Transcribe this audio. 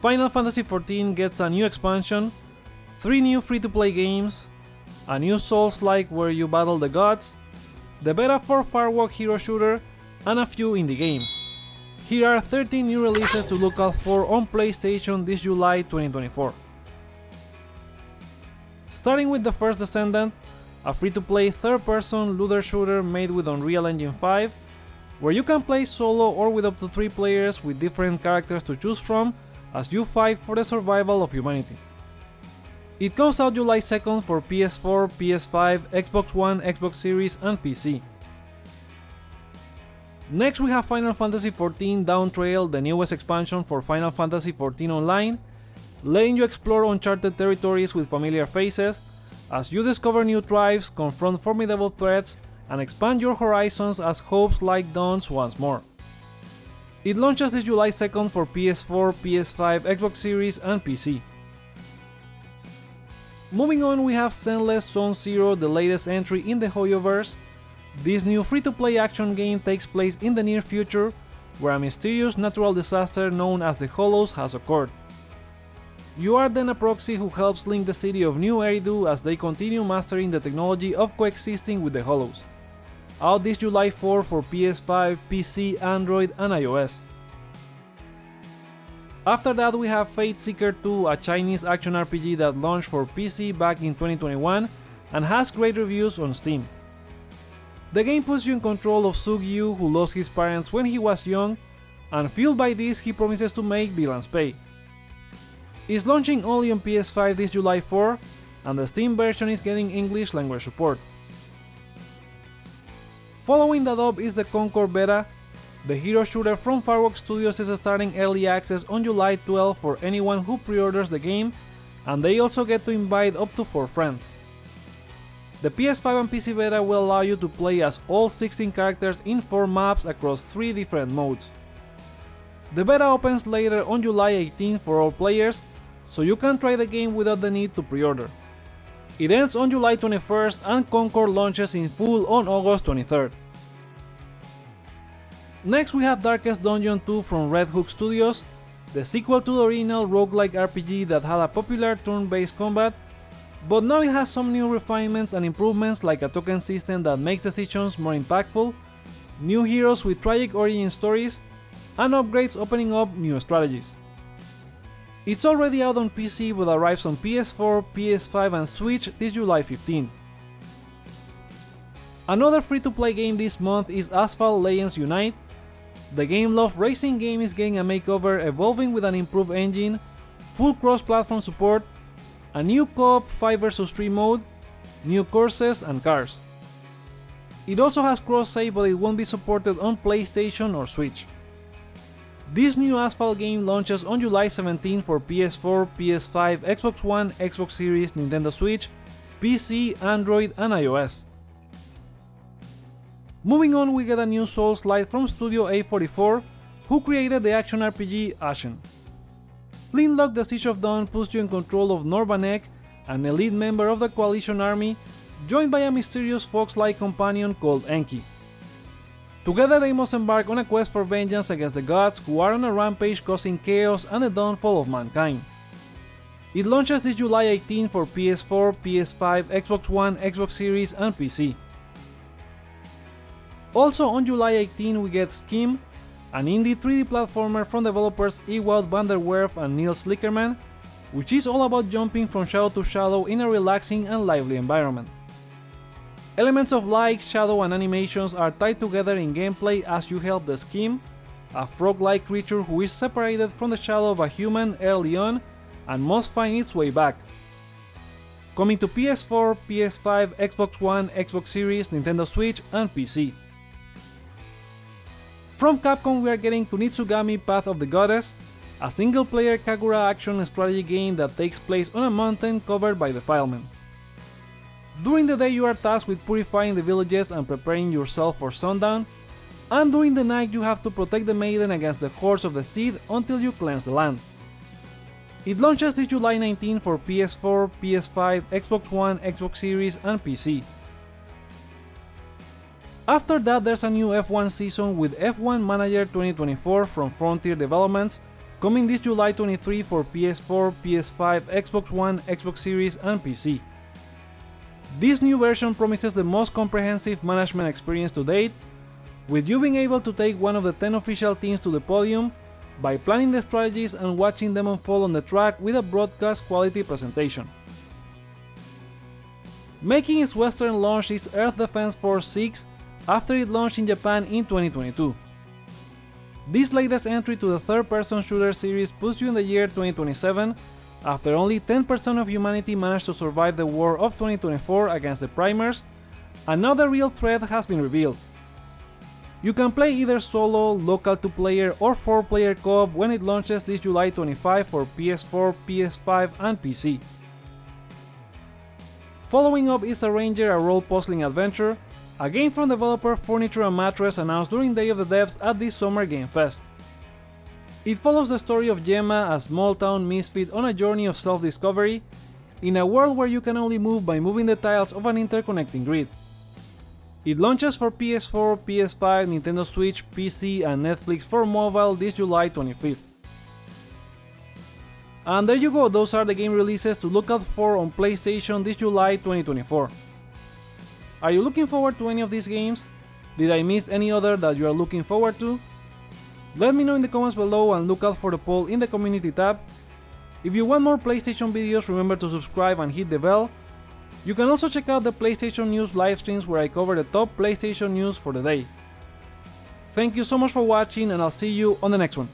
Final Fantasy XIV gets a new expansion, 3 new free-to-play games, a new Souls-like where you battle the gods, the beta for Firewalk Hero Shooter, and a few indie games. Here are 13 new releases to look out for on PlayStation this July 2024. Starting with the First Descendant, a free-to-play third-person looter shooter made with Unreal Engine 5, where you can play solo or with up to 3 players with different characters to choose from as you fight for the survival of humanity. It comes out July 2nd for PS4, PS5, Xbox One, Xbox Series, and PC. Next we have Final Fantasy XIV Dawntrail, the newest expansion for Final Fantasy XIV Online, letting you explore uncharted territories with familiar faces, as you discover new tribes, confront formidable threats, and expand your horizons as hopes light dawns once more. It launches this July 2nd for PS4, PS5, Xbox Series, and PC. Moving on, we have Zenless Zone Zero, the latest entry in the Hoyoverse. This new free-to-play action game takes place in the near future, where a mysterious natural disaster known as the Hollows has occurred. You are then a proxy who helps link the city of New Eridu as they continue mastering the technology of coexisting with the Hollows. Out this July 4 for PS5, PC, Android, and iOS. After that we have Fate Seeker 2, a Chinese action RPG that launched for PC back in 2021 and has great reviews on Steam. The game puts you in control of Sugyu, who lost his parents when he was young, and fueled by this he promises to make villains pay. It's launching only on PS5 this July 4, and the Steam version is getting English language support. Following that up is the Concord beta. The hero shooter from Firewalk Studios is starting early access on July 12 for anyone who pre-orders the game, and they also get to invite up to 4 friends. The PS5 and PC beta will allow you to play as all 16 characters in 4 maps across 3 different modes. The beta opens later on July 18 for all players, so you can try the game without the need to pre-order. It ends on July 21st and Concord launches in full on August 23rd. Next we have Darkest Dungeon 2 from Red Hook Studios, the sequel to the original roguelike RPG that had a popular turn-based combat, but now it has some new refinements and improvements like a token system that makes decisions more impactful, new heroes with tragic origin stories, and upgrades opening up new strategies. It's already out on PC but arrives on PS4, PS5 and Switch this July 15. Another free-to-play game this month is Asphalt Legends Unite. The game-loved racing game is getting a makeover, evolving with an improved engine, full cross-platform support, a new co-op 5 vs 3 mode, new courses and cars. It also has cross-save but it won't be supported on PlayStation or Switch. This new Asphalt game launches on July 17 for PS4, PS5, Xbox One, Xbox Series, Nintendo Switch, PC, Android and iOS. Moving on, we get a new Souls-like from Studio A44, who created the action RPG SCHiM. Flintlock the Siege of Dawn puts you in control of Norvanek, an elite member of the Coalition Army, joined by a mysterious fox-like companion called Enki. Together they must embark on a quest for vengeance against the gods who are on a rampage causing chaos and the downfall of mankind. It launches this July 18 for PS4, PS5, Xbox One, Xbox Series and PC. Also on July 18 we get SCHiM, an indie 3D platformer from developers Ewout van der Werf and Niels Slickerman, which is all about jumping from shadow to shadow in a relaxing and lively environment. Elements of light, shadow and animations are tied together in gameplay as you help the SCHiM, a frog-like creature who is separated from the shadow of a human early on and must find its way back. Coming to PS4, PS5, Xbox One, Xbox Series, Nintendo Switch and PC. From Capcom we are getting Kunitsu-Gami Path of the Goddess, a single-player Kagura action strategy game that takes place on a mountain covered by defilement. During the day you are tasked with purifying the villages and preparing yourself for sundown, and during the night you have to protect the maiden against the hordes of the Seed until you cleanse the land. It launches this July 19 for PS4, PS5, Xbox One, Xbox Series and PC. After that there's a new F1 season with F1 Manager 2024 from Frontier Developments, coming this July 23 for PS4, PS5, Xbox One, Xbox Series, and PC. This new version promises the most comprehensive management experience to date, with you being able to take one of the 10 official teams to the podium by planning the strategies and watching them unfold on the track with a broadcast quality presentation. Making its Western launch is Earth Defense Force 6 after it launched in Japan in 2022. This latest entry to the third-person shooter series puts you in the year 2027, after only 10% of humanity managed to survive the war of 2024 against the Primers. Another real threat has been revealed. You can play either solo, local 2-player, or 4-player co-op when it launches this July 25 for PS4, PS5, and PC. Following up is Arranger, a role-puzzling adventure, a game from developer Furniture and Mattress announced during Day of the Devs at this Summer Game Fest. It follows the story of Gemma, a small-town misfit on a journey of self-discovery, in a world where you can only move by moving the tiles of an interconnecting grid. It launches for PS4, PS5, Nintendo Switch, PC, and Netflix for mobile this July 25th. And there you go, those are the game releases to look out for on PlayStation this July 2024. Are you looking forward to any of these games? Did I miss any other that you are looking forward to? Let me know in the comments below and look out for the poll in the community tab. If you want more PlayStation videos, remember to subscribe and hit the bell. You can also check out the PlayStation News live streams where I cover the top PlayStation news for the day. Thank you so much for watching, and I'll see you on the next one.